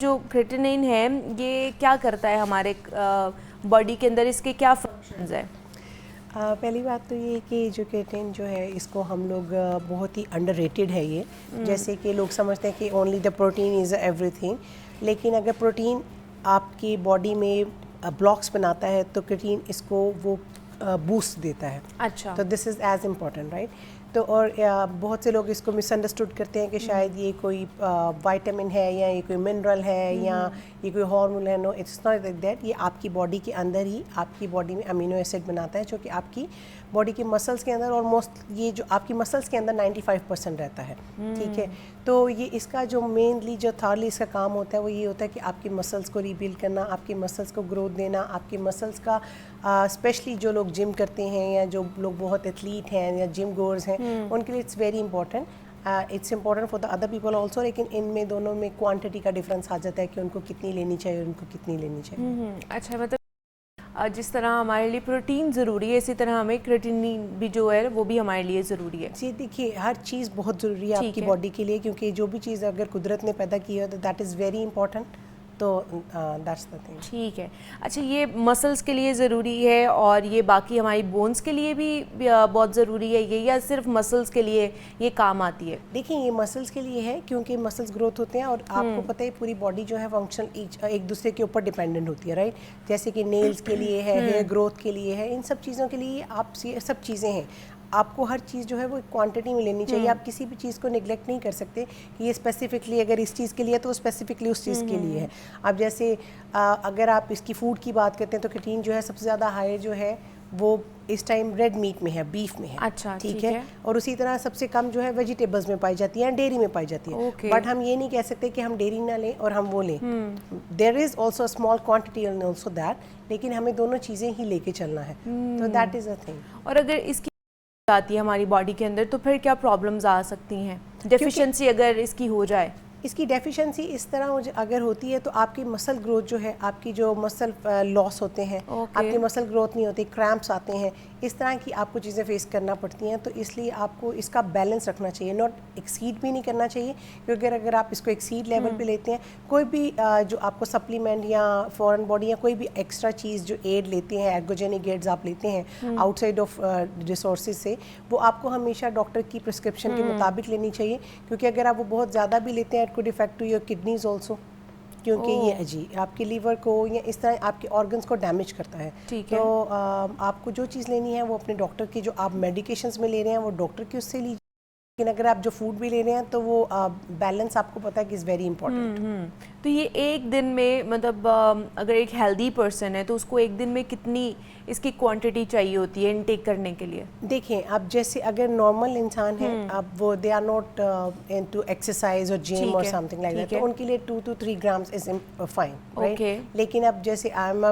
जो क्रिएटिनिन है ये क्या करता है हमारे बॉडी के अंदर, इसके क्या फंक्शंस है? पहली बात तो ये है कि जो क्रिएटिनिन जो है इसको हम लोग बहुत ही अंडररेटेड है ये। जैसे कि लोग समझते हैं कि only the protein is everything, लेकिन अगर प्रोटीन आपकी बॉडी में ब्लॉक्स बनाता है तो क्रिएटिनिन इसको वो बूस्ट देता है। अच्छा। तो this is as important, right. तो और बहुत से लोग इसको मिसअंडरस्टूड करते हैं कि शायद ये कोई विटामिन है या ये कोई मिनरल है या ये कोई हार्मोन है। No, it's not like that. ये आपकी बॉडी के अंदर ही आपकी बॉडी में अमीनो एसिड बनाता है जो कि आपकी बॉडी के मसल्स के अंदर ऑलमोस्ट, ये जो आपकी मसल्स के अंदर 95% रहता है। ठीक है, तो ये इसका जो मेनली जो थारली इसका काम होता है वो ये होता है कि आपकी मसल्स को रीबिल्ड करना, आपकी मसल्स को ग्रोथ देना, आपकी मसल्स का स्पेशली जो लोग जिम करते हैं या जो लोग बहुत एथलीट हैं या जिम गोर्स हैं उनके लिए it's very important. It's important for the other people also, लेकिन इनमें दोनों में क्वांटिटी का डिफरेंस आ जाता है कि उनको कितनी लेनी चाहिए और उनको कितनी लेनी चाहिए। अच्छा, मतलब जिस तरह हमारे लिए प्रोटीन ज़रूरी है इसी तरह हमें क्रिएटिनिन भी जो है वो भी हमारे लिए ज़रूरी है। जी देखिए, हर चीज़ बहुत ज़रूरी है आपकी बॉडी के लिए, क्योंकि जो भी चीज़ अगर कुदरत ने पैदा की है तो दैट इज़ वेरी इंपॉर्टेंट। तो दैट्स द थिंग। ठीक है। अच्छा, ये मसल्स के लिए ज़रूरी है और ये बाकी हमारी बोन्स के लिए भी बहुत ज़रूरी है ये, या सिर्फ मसल्स के लिए ये काम आती है? देखिए, ये मसल्स के लिए है क्योंकि मसल्स ग्रोथ होते हैं और आपको पता है पूरी बॉडी जो है फंक्शन एक दूसरे के ऊपर डिपेंडेंट होती है, राइट। जैसे कि नेल्स के लिए है, हेयर ग्रोथ के लिए है, इन सब चीज़ों के लिए आप सब चीज़ें हैं। आपको हर चीज़ जो है वो क्वांटिटी में लेनी चाहिए। आप किसी भी चीज़ को निगलेक्ट नहीं कर सकते कि ये स्पेसिफिकली अगर इस चीज़ के लिए है तो स्पेसिफिकली उस चीज़ के लिए है। अब जैसे अगर आप इसकी फूड की बात करते हैं तो क्रिएटिनिन जो है सबसे ज़्यादा हाई जो है वो इस टाइम रेड मीट में है, बीफ में है। अच्छा, ठीक है। और उसी तरह सबसे कम जो है वेजिटेबल्स में पाई जाती है, डेयरी में पाई जाती है। बट हम ये नहीं कह सकते कि हम डेयरी ना लें और हम वो लें। There is also small quantity also that, लेकिन हमें दोनों चीज़ें ही लेके चलना है। तो दैट इज़ अ थिंग। और अगर इसकी आती है हमारी बॉडी के अंदर तो फिर क्या प्रॉब्लम्स आ सकती हैं, डेफिशिएंसी अगर इसकी हो जाए? इसकी डेफिशिएंसी इस तरह अगर होती है तो आपकी मसल ग्रोथ जो है, आपकी जो मसल लॉस होते हैं, आपकी मसल ग्रोथ नहीं होती, क्रैम्प्स आते हैं, इस तरह की आपको चीज़ें फेस करना पड़ती हैं। तो इसलिए आपको इसका बैलेंस रखना चाहिए, नॉट एक्सीड भी नहीं करना चाहिए, क्योंकि अगर आप इसको एक्सीड लेवल पे लेते हैं, कोई भी जो आपको सप्लीमेंट या फॉरेन बॉडी या कोई भी एक्स्ट्रा चीज़ जो एड लेते हैं, एर्गोजेनिक एड्स आप लेते हैं आउटसाइड ऑफ रिसोर्सेज से, वो आपको हमेशा डॉक्टर की प्रिस्क्रिप्शन के मुताबिक लेनी चाहिए, क्योंकि अगर आप वो बहुत ज़्यादा भी लेते हैं it could effect to your kidneys also, क्योंकि ये जी आपके लीवर को या इस तरह आपके ऑर्गन्स को डैमेज करता है। तो आपको जो चीज़ लेनी है वो अपने डॉक्टर की, जो आप मेडिकेशंस में ले रहे हैं वो डॉक्टर की उससे लीजिए, लेकिन अगर आप जो फूड भी ले रहे हैं तो वो बैलेंस आपको पता है कि इज़ वेरी इंपॉर्टेंट। तो ये एक दिन में मतलब अगर एक हेल्दी पर्सन है तो उसको एक दिन में कितनी इसकी क्वांटिटी चाहिए होती है इनटेक करने के लिए? देखिए, अब जैसे अगर नॉर्मल इंसान है, अब वो they are not into exercise और जिम और समथिंग लाइक दैट, तो उनके लिए 2 to 3 grams is fine, right. लेकिन अब जैसे आई एम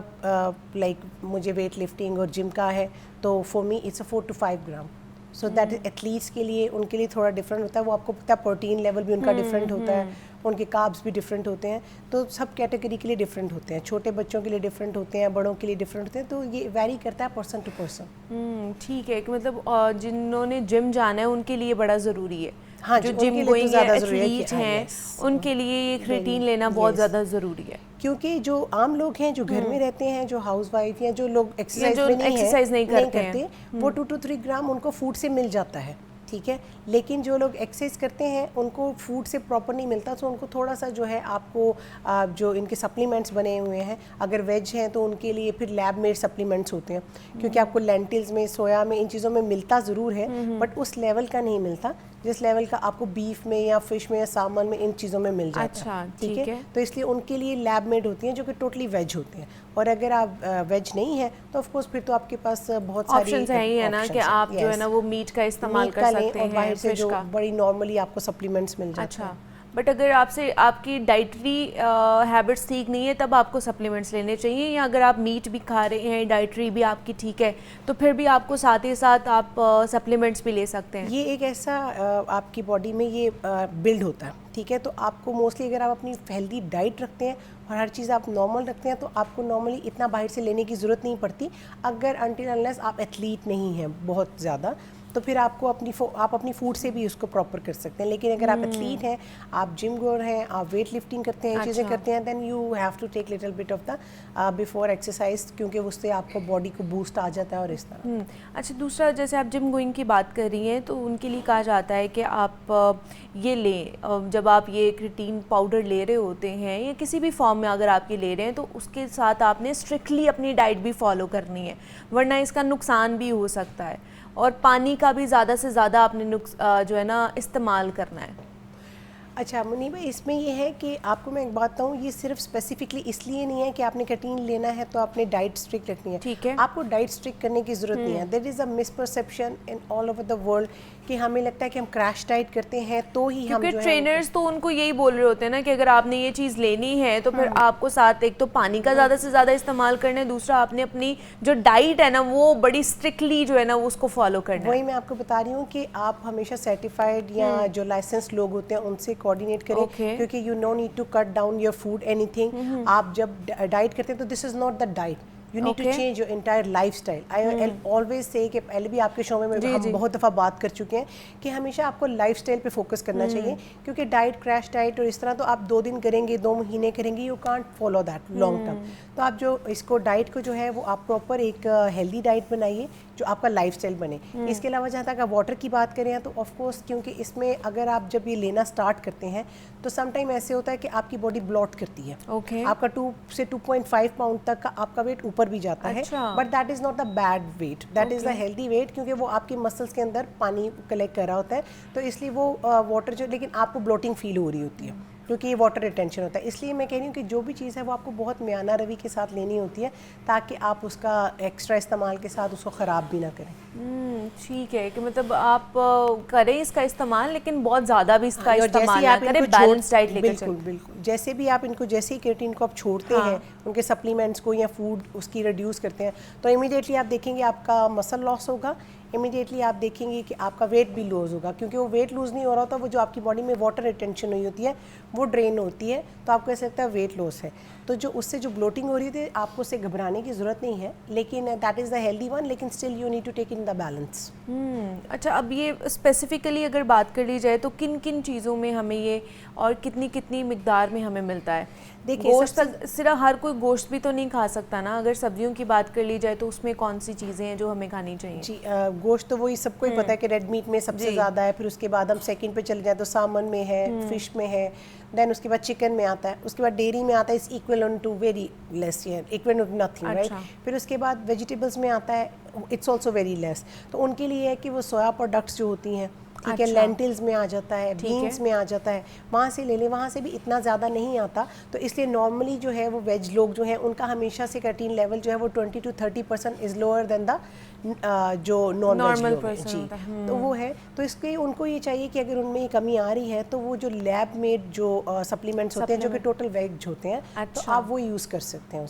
लाइक मुझे वेट लिफ्टिंग और जिम का है, तो for me it's a 4 to 5 gram. So that is athletes के लिए, उनके लिए थोड़ा डिफरेंट होता है। वो आपको पता है प्रोटीन लेवल भी उनका डिफरेंट होता है, उनके कार्ब्स भी डिफरेंट होते हैं, तो सब कैटेगरी के लिए डिफरेंट होते हैं। छोटे बच्चों के लिए डिफरेंट होते हैं, बड़ों के लिए डिफरेंट होते हैं, तो ये वेरी करता है पर्सन टू पर्सन। ठीक है, कि मतलब जिन्होंने जिम जाना है उनके लिए बड़ा ज़रूरी है। हाँ, जो जिम गोइंग एथलीट हैं उनके लिए ये क्रिएटिनिन लेना बहुत ज़्यादा ज़रूरी है, क्योंकि जो आम लोग हैं जो घर में रहते हैं, जो हाउसवाइफ या जो लोग एक्सरसाइज नहीं करते, वो 2 to 3 ग्राम उनको फूड से मिल जाता है। ठीक है, लेकिन जो लोग एक्सरसाइज करते हैं उनको फूड से प्रॉपर नहीं मिलता, तो उनको थोड़ा सा जो है आपको जो इनके सप्लीमेंट्स बने हुए हैं, अगर वेज हैं तो उनके लिए फिर लैब मेड सप्लीमेंट्स होते हैं, क्योंकि आपको लेंटिल्स में, सोया में, इन चीज़ों में मिलता ज़रूर है, बट उस लेवल का नहीं मिलता जिस लेवल का आपको बीफ में या फिश में या सालमन में इन चीज़ों में मिल जाता है। ठीक है, तो इसलिए उनके लिए लैब मेड होती हैं जो कि टोटली वेज होते हैं। और अगर आप वेज नहीं है तो ऑफ कोर्स फिर तो आपके पास बहुत सारी ऑप्शंस हैं ही है ना, कि आप जो है ना वो मीट का इस्तेमाल कर सकते हैं, और बाहर से जो बड़ी नॉर्मली आपको सप्लीमेंट्स मिल जाते हैं। बट अगर आपकी डाइटरी हैबिट्स ठीक नहीं है तब आपको सप्लीमेंट्स लेने चाहिए, या अगर आप मीट भी खा रहे हैं, डाइटरी भी आपकी ठीक है, तो फिर भी आपको साथ ही साथ आप सप्लीमेंट्स भी ले सकते हैं। ये एक ऐसा आपकी बॉडी में ये बिल्ड होता है। ठीक है, तो आपको मोस्टली अगर आप अपनी हेल्दी डाइट रखते हैं और हर चीज़ आप नॉर्मल रखते हैं तो आपको नॉर्मली इतना बाहर से लेने की ज़रूरत नहीं पड़ती, अगर अनटिल अनलेस आप एथलीट नहीं हैं बहुत ज़्यादा, तो फिर आपको आप अपनी फूड से भी उसको प्रॉपर कर सकते हैं। लेकिन अगर आप एथलीट हैं, आप जिम गोर हैं, आप वेट लिफ्टिंग करते हैं, चीज़ें करते हैं, then you have to take little bit of the before exercise, क्योंकि उससे आपको बॉडी को बूस्ट आ जाता है और इस तरह। अच्छा, दूसरा जैसे आप जिम गोइंग की बात कर रही हैं तो उनके लिए कहा जाता है कि आप ये लें, जब आप ये क्रिएटिन पाउडर ले रहे होते हैं या किसी भी फॉर्म में अगर आप ये ले रहे हैं तो उसके साथ आपने स्ट्रिक्टली अपनी डाइट भी फॉलो करनी है, वरना इसका नुकसान भी हो सकता है। और पानी का भी ज़्यादा से ज़्यादा आपने जो है ना इस्तेमाल करना है। अच्छा मुनीब भाई, इसमें ये है कि आपको मैं एक बात बताऊँ, ये सिर्फ स्पेसिफिकली इसलिए नहीं है कि आपने कैटीन लेना है तो आपने डाइट स्ट्रिक्ट रखनी है। ठीक है, आपको डाइट स्ट्रिक्ट करने की ज़रूरत नहीं है। There is a misperception in all over the world कि हमें लगता है कि हम क्रैश डाइट करते हैं तो ही हम जो है, ट्रेनर्स तो उनको यही बोल रहे होते हैं ना कि अगर आपने ये चीज़ लेनी है तो फिर आपको साथ एक तो पानी का ज़्यादा से ज़्यादा इस्तेमाल करना है, दूसरा आपने अपनी जो डाइट है ना वो बड़ी स्ट्रिक्टली जो है ना उसको फॉलो करना है। वही मैं आपको बता रही हूँ कि आप हमेशा सर्टिफाइड या जो लाइसेंस लोग होते हैं उनसे कोऑर्डिनेट करें, क्योंकि you no need to cut down your food anything. आप जब डाइट करते हैं तो this is not the diet, you need to change your entire lifestyle. I always say कि पहले भी आपके शो में हम बहुत दफ़ा बात कर चुके हैं कि हमेशा आपको लाइफस्टाइल पे फोकस करना चाहिए, क्योंकि डाइट क्रैश डाइट और इस तरह तो आप 2 दिन करेंगे, 2 महीने करेंगे, you can't follow that long term. तो आप जो इसको डाइट को जो है वो आप प्रॉपर एक हेल्दी डाइट बनाइए जो आपका लाइफस्टाइल बने। इसके अलावा जहाँ तक आप वाटर की बात करें तो ऑफ कोर्स, क्योंकि इसमें अगर आप जब ये लेना स्टार्ट करते हैं तो सम टाइम ऐसे होता है कि आपकी बॉडी ब्लॉट करती है। आपका 2 से 2.5 पाउंड तक का आपका वेट ऊपर भी जाता है, but that is not the bad weight, that is the healthy weight, क्योंकि वो आपकी मसल्स के अंदर पानी कलेक्ट कर रहा होता है, तो इसलिए वो वाटर जो, लेकिन आपको ब्लोटिंग फील हो रही होती है क्योंकि ये वाटर रिटेंशन होता है। इसलिए मैं कह रही हूँ कि जो भी चीज़ है वो आपको बहुत म्याना रवि के साथ लेनी होती है ताकि आप उसका एक्स्ट्रा इस्तेमाल के साथ उसको ख़राब भी ना करें। ठीक है, कि मतलब आप करें इसका इस्तेमाल लेकिन बहुत ज़्यादा भी इसका इस्तेमाल ना करें, बैलेंस डाइट लेकर चलें। बिल्कुल बिल्कुल, जैसे भी आप इनको, जैसे ही क्रिएटिन को आप छोड़ते हैं, उनके सप्लीमेंट्स को या फूड उसकी रिड्यूस करते हैं, तो इमीडिएटली आप देखेंगे आपका मसल लॉस होगा, इमीडिएटली आप देखेंगे कि आपका वेट भी लूज़ होगा, क्योंकि वो वेट लूज़ नहीं हो रहा होता, वो जो आपकी बॉडी में वाटर रिटेंशन हुई होती है वो ड्रेन होती है, तो आपको ऐसा लगता है वेट लॉस है। तो जो उससे जो ब्लोटिंग हो रही थी आपको उससे घबराने की ज़रूरत नहीं है, लेकिन that is the healthy one, लेकिन still you need to take in the balance. अच्छा, अब ये स्पेसिफिकली अगर बात कर ली जाए तो किन किन चीज़ों में हमें ये और कितनी कितनी मिकदार में हमें मिलता है? देखिए, गोश्त सिर्फ हर कोई गोश्त भी तो नहीं खा सकता ना, अगर सब्जियों की बात कर ली जाए तो उसमें कौन सी चीज़ें हैं जो हमें खानी चाहिए? जी, गोश्त तो वही सबको ही पता है कि रेड मीट में सबसे ज़्यादा है, फिर उसके बाद हम सेकंड पे चले जाए तो सामन में है, फिश में है, देन उसके बाद चिकन में आता है, उसके बाद डेयरी में आता है, is equal to very less, equal to nothing, right. फिर उसके बाद वेजिटेबल्स में आता है, इट्स ऑल्सो वेरी लेस। तो उनके लिए है कि वो सोया प्रोडक्ट्स जो होती हैं, ठीक है, लेंटिल्स में आ जाता है, बीन्स में आ जाता है, वहाँ से ले लें, वहाँ से भी इतना ज़्यादा नहीं आता। तो इसलिए नॉर्मली जो है वो वेज लोग जो हैं उनका हमेशा से क्रिएटिन लेवल जो है वो 20 to 30% is lower than the जो नॉन वेज लोग हैं। जी, तो वो है, तो इसके उनको ये चाहिए कि अगर उनमें ये कमी आ रही है तो वो जो लैब मेड जो सप्लीमेंट्स होते हैं जो कि टोटल वेज होते हैं, तो आप वो यूज़ कर सकते हैं।